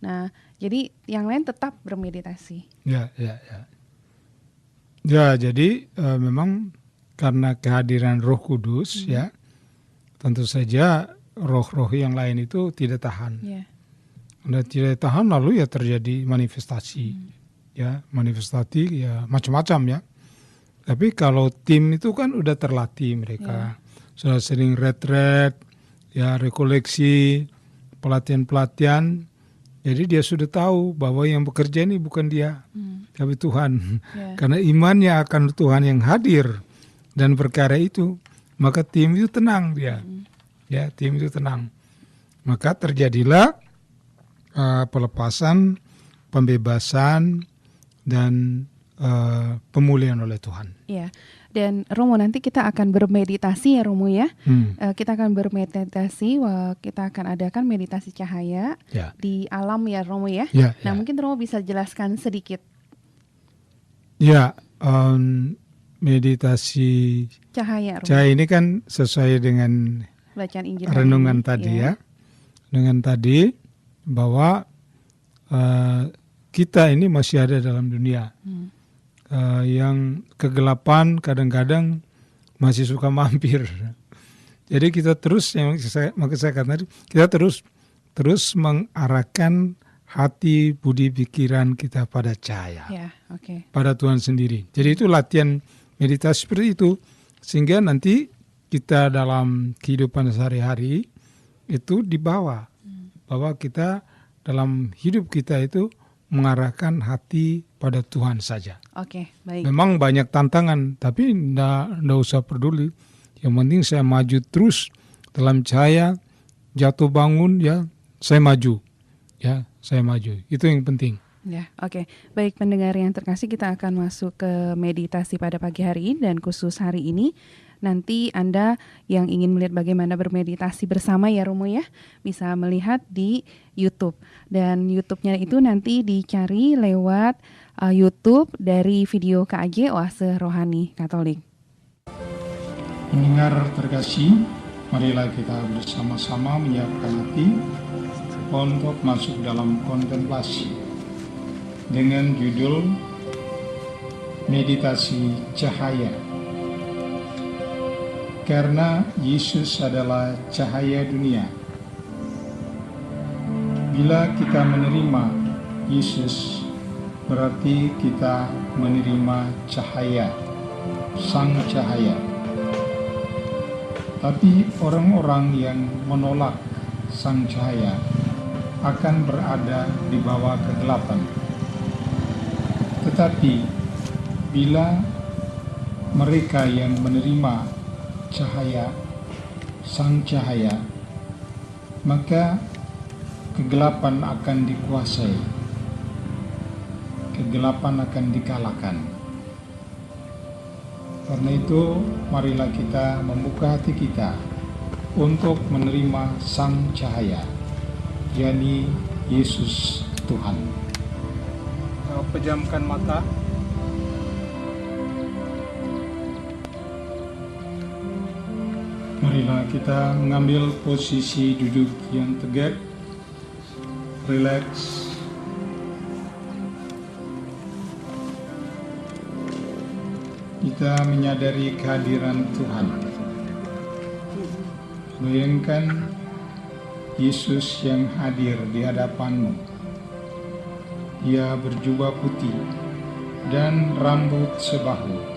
Nah, jadi yang lain tetap bermeditasi. Ya, jadi memang karena kehadiran Roh Kudus ya, tentu saja roh-roh yang lain itu tidak tahan. Dan tidak tahan, lalu ya terjadi manifestasi. Ya, manifestasi ya macam-macam ya. Tapi kalau tim itu kan udah terlatih mereka. Sudah sering retret, ya rekoleksi, pelatihan-pelatihan. Jadi dia sudah tahu bahwa yang bekerja ini bukan dia, tapi Tuhan. Karena imannya akan Tuhan yang hadir dan perkara itu, maka tim itu tenang dia. Ya, tim itu tenang. Maka terjadilah pelepasan, pembebasan, dan pemulihan oleh Tuhan. Iya. Dan Romo, nanti kita akan bermeditasi ya Romo ya. Kita akan bermeditasi, kita akan adakan meditasi cahaya di alam ya Romo ya. Nah mungkin Romo bisa jelaskan sedikit. Ya, meditasi cahaya Romo. Cahaya ini kan sesuai dengan bacaan Injil renungan tadi ya. Dengan tadi bahwa kita ini masih ada dalam dunia. Yang kegelapan kadang-kadang masih suka mampir. Jadi kita terus, yang saya katakan tadi, kita terus mengarahkan hati, budi, pikiran kita pada cahaya, pada Tuhan sendiri. Jadi itu latihan meditasi seperti itu, sehingga nanti kita dalam kehidupan sehari-hari itu dibawa. Bahwa kita dalam hidup kita itu mengarahkan hati pada Tuhan saja. Oke, baik. Memang banyak tantangan, tapi nggak usah peduli. Yang penting saya maju terus dalam cahaya, jatuh bangun ya, saya maju. Ya, saya maju. Itu yang penting. Ya, oke. Baik pendengar yang terkasih, kita akan masuk ke meditasi pada pagi hari ini dan khusus hari ini. Nanti Anda yang ingin melihat bagaimana bermeditasi bersama ya Romo ya, bisa melihat di YouTube. Dan YouTube-nya itu nanti dicari lewat YouTube dari video KAJ Oase Rohani Katolik. Pendengar terkasih, marilah kita bersama-sama menyiapkan hati untuk masuk dalam kontemplasi dengan judul Meditasi Cahaya. Karena Yesus adalah cahaya dunia. Bila kita menerima Yesus, berarti kita menerima cahaya, sang cahaya. Tapi orang-orang yang menolak sang cahaya akan berada di bawah kegelapan. Tetapi bila mereka yang menerima cahaya, sang cahaya, maka kegelapan akan dikuasai, kegelapan akan dikalahkan. Karena itu, marilah kita membuka hati kita untuk menerima sang cahaya, yakni Yesus Tuhan. Pejamkan mata. Marilah kita mengambil posisi duduk yang tegak, rileks. Kita menyadari kehadiran Tuhan. Bayangkan Yesus yang hadir di hadapanmu. Ia berjubah putih dan rambut sebahu.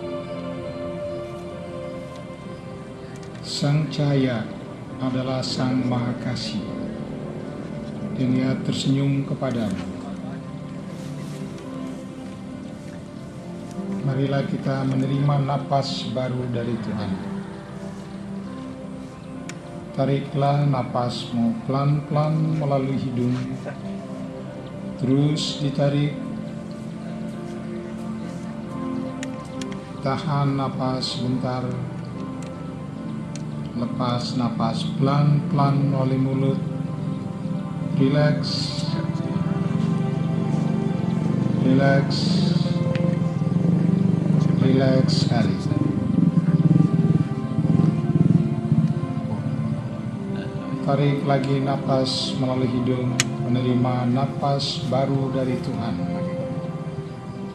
Sang cahaya adalah Sang Maha Kasih, dan Ia tersenyum kepadamu. Marilah kita menerima napas baru dari Tuhan. Tariklah napasmu pelan-pelan melalui hidung, terus ditarik. Tahan napas sebentar. Lepas napas pelan-pelan melalui mulut. Rileks. Rileks. Rileks sekali. Tarik lagi napas melalui hidung, menerima napas baru dari Tuhan.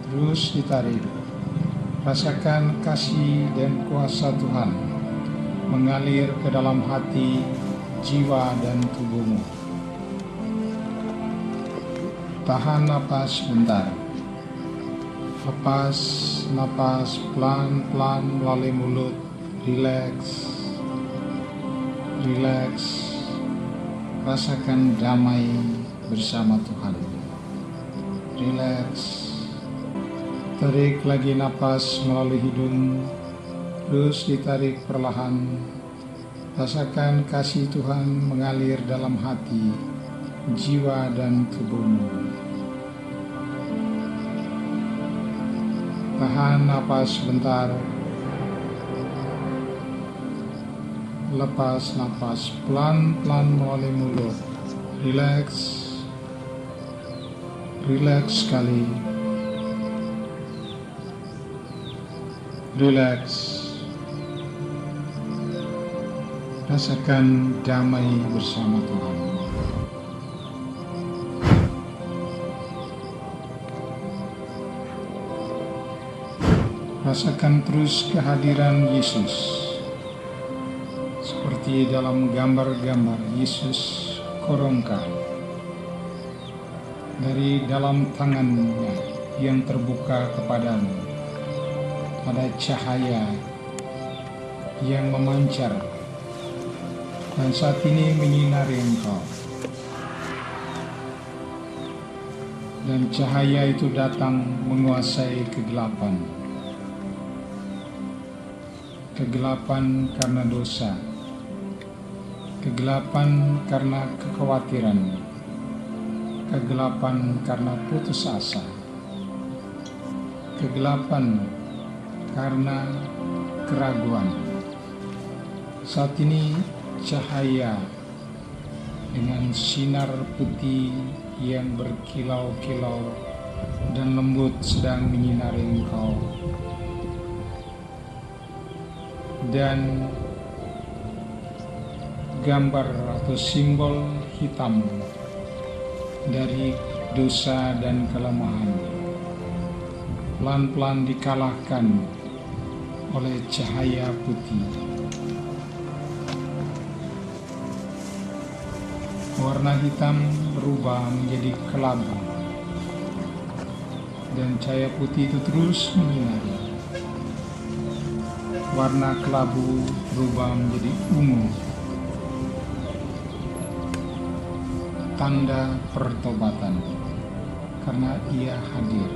Terus ditarik. Rasakan kasih dan kuasa Tuhan mengalir ke dalam hati, jiwa, dan tubuhmu. Tahan napas sebentar. Lepas napas pelan-pelan melalui mulut. Rileks. Rileks. Rasakan damai bersama Tuhan. Rileks. Tarik lagi napas melalui hidung. Terus ditarik perlahan. Rasakan kasih Tuhan mengalir dalam hati, jiwa, dan tubuhmu. Tahan napas sebentar. Lepas napas pelan-pelan melalui mulut. Rileks. Rileks sekali. Rileks. Rasakan damai bersama Tuhan. Rasakan terus kehadiran Yesus. Seperti dalam gambar-gambar Yesus korongkan. Dari dalam tangannya yang terbuka kepadamu ada cahaya yang memancar dan saat ini menyinari engkau. Dan cahaya itu datang menguasai kegelapan. Kegelapan karena dosa, kegelapan karena kekhawatiran, kegelapan karena putus asa, kegelapan karena keraguan. Saat ini cahaya dengan sinar putih yang berkilau-kilau dan lembut sedang menyinari engkau. Dan gambar atau simbol hitam dari dosa dan kelemahan pelan-pelan dikalahkan oleh cahaya putih. Warna hitam berubah menjadi kelabu dan cahaya putih itu terus menyinari. Warna kelabu berubah menjadi ungu, tanda pertobatan karena ia hadir.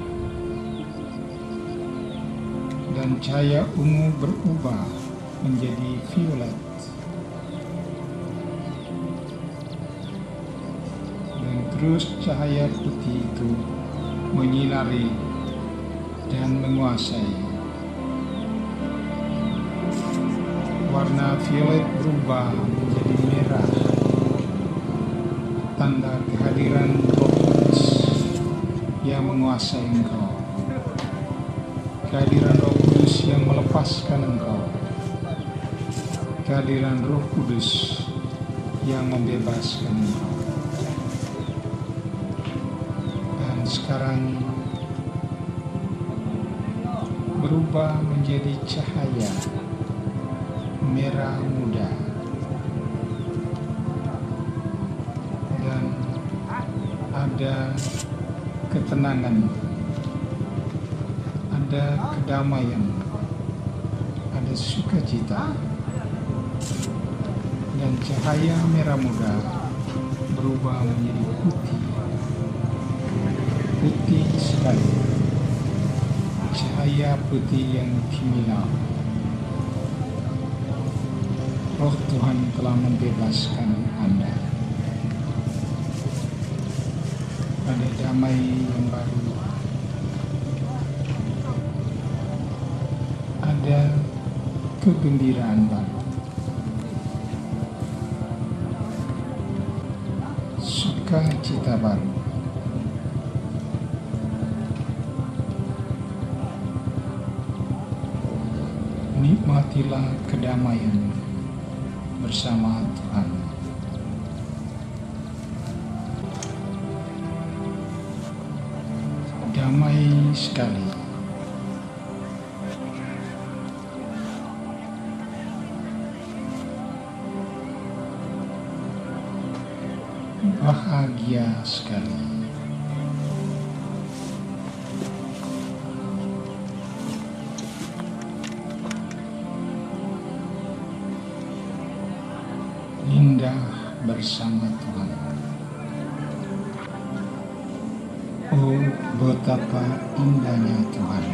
Dan cahaya ungu berubah menjadi violet, dan terus cahaya putih itu menyinari dan menguasai. Warna violet berubah menjadi merah, tanda kehadiran Roh Kudus yang menguasai engkau. Kehadiran Roh Kudus yang melepaskan engkau. Kehadiran Roh Kudus yang membebaskan engkau. Dan sekarang berubah menjadi cahaya merah muda, dan ada ketenangan, ada kedamaian, ada sukacita, dan cahaya merah muda berubah menjadi putih, putih sekali, cahaya putih yang kimilau. Roh Tuhan telah membebaskan Anda. Ada damai yang baru, ada kegembiraan baru, sukacita baru. Nikmatilah kedamaian bersama Tuhan. Damai sekali. Bahagia sekali. Indah bersama Tuhan. Oh, betapa indahnya Tuhan.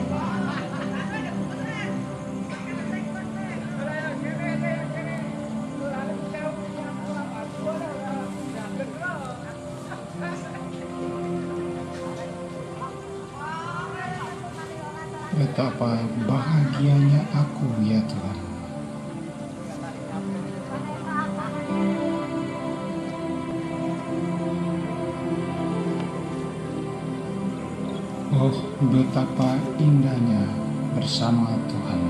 Betapa bahagianya aku, ya Tuhan. Oh, betapa indahnya bersama Tuhan.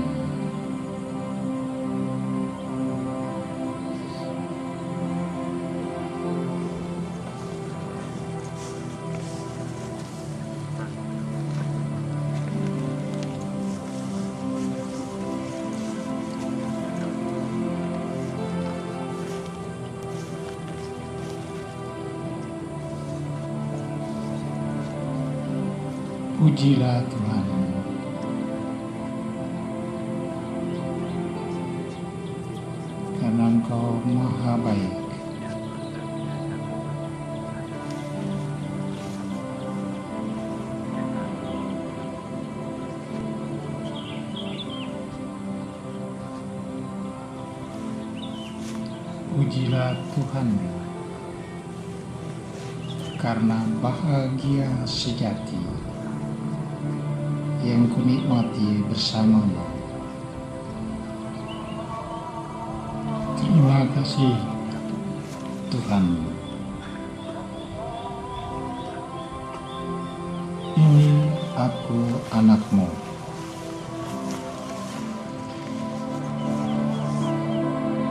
Pujilah Tuhan. karena Engkau Maha Baik. Pujilah Tuhan, karena bahagia sejati yang kunikmati bersamamu. Terima kasih Tuhan. Ini aku anak-Mu.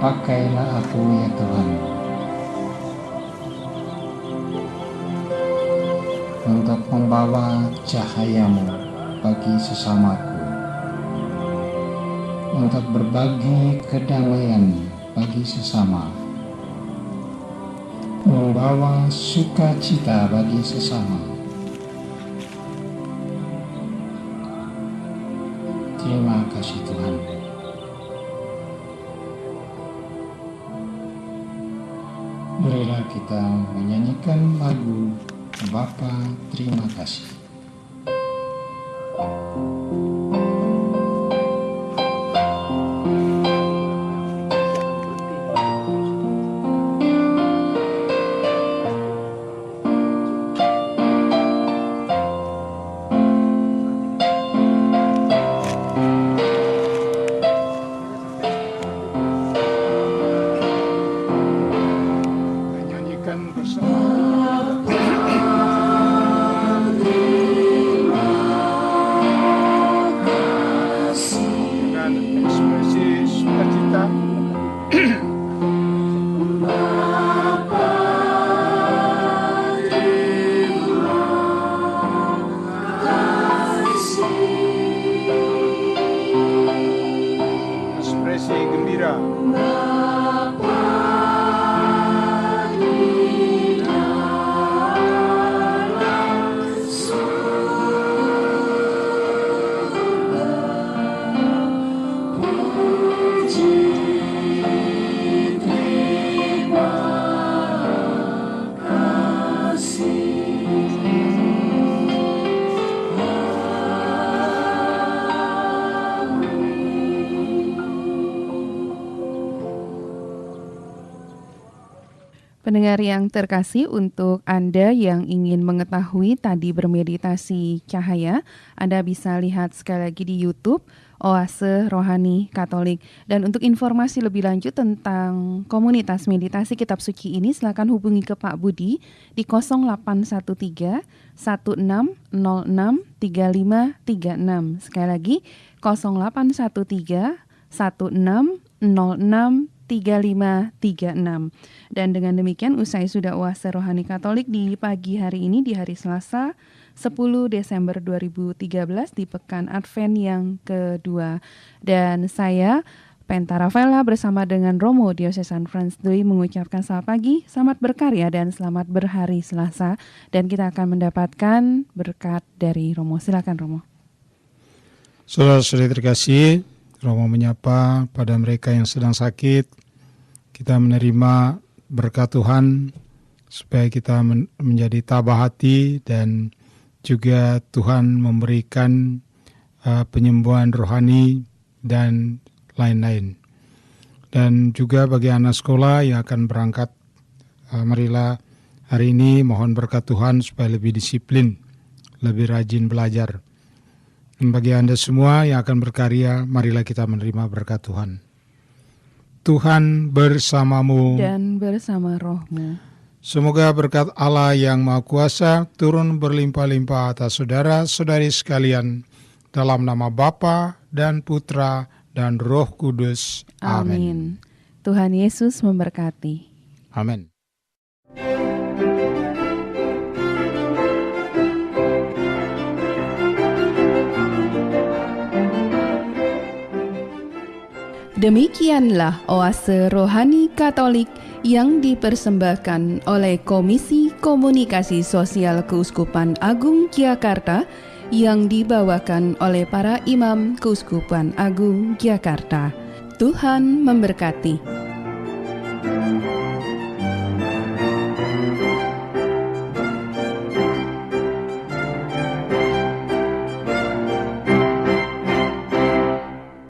Pakailah aku ya Tuhan, untuk membawa cahaya-Mu bagi sesamaku, untuk berbagi kedamaian bagi sesama, membawa sukacita bagi sesama. Terima kasih Tuhan. Marilah kita menyanyikan lagu Bapa Terima Kasih. Pendengar yang terkasih, untuk Anda yang ingin mengetahui tadi bermeditasi cahaya, Anda bisa lihat sekali lagi di YouTube Oase Rohani Katolik. Dan untuk informasi lebih lanjut tentang komunitas meditasi kitab suci ini, silakan hubungi ke Pak Budi di 0813 1606 3536. Sekali lagi 0813 1606 3536. Dan dengan demikian usai sudah Oase Rohani Katolik di pagi hari ini, di hari Selasa 10 Desember 2013 di Pekan Advent yang kedua. Dan saya Penta Rafaela bersama dengan Romo Diocesan Franz Dui mengucapkan selamat pagi, selamat berkarya dan selamat berhari Selasa. Dan kita akan mendapatkan berkat dari Romo. Silakan Romo. Saudara-saudari terkasih, Romo menyapa pada mereka yang sedang sakit. Kita menerima berkat Tuhan supaya kita menjadi tabah hati, dan juga Tuhan memberikan penyembuhan rohani dan lain-lain. Dan juga bagi anak sekolah yang akan berangkat, marilah hari ini mohon berkat Tuhan supaya lebih disiplin, lebih rajin belajar. Dan bagi Anda semua yang akan berkarya, marilah kita menerima berkat Tuhan. Tuhan bersamamu dan bersama rohmu. Semoga berkat Allah yang Maha Kuasa turun berlimpah-limpah atas saudara-saudari sekalian, dalam nama Bapa dan Putra dan Roh Kudus. Amin. Tuhan Yesus memberkati. Amin. Demikianlah Oase Rohani Katolik yang dipersembahkan oleh Komisi Komunikasi Sosial Keuskupan Agung Jakarta yang dibawakan oleh para imam Keuskupan Agung Jakarta. Tuhan memberkati.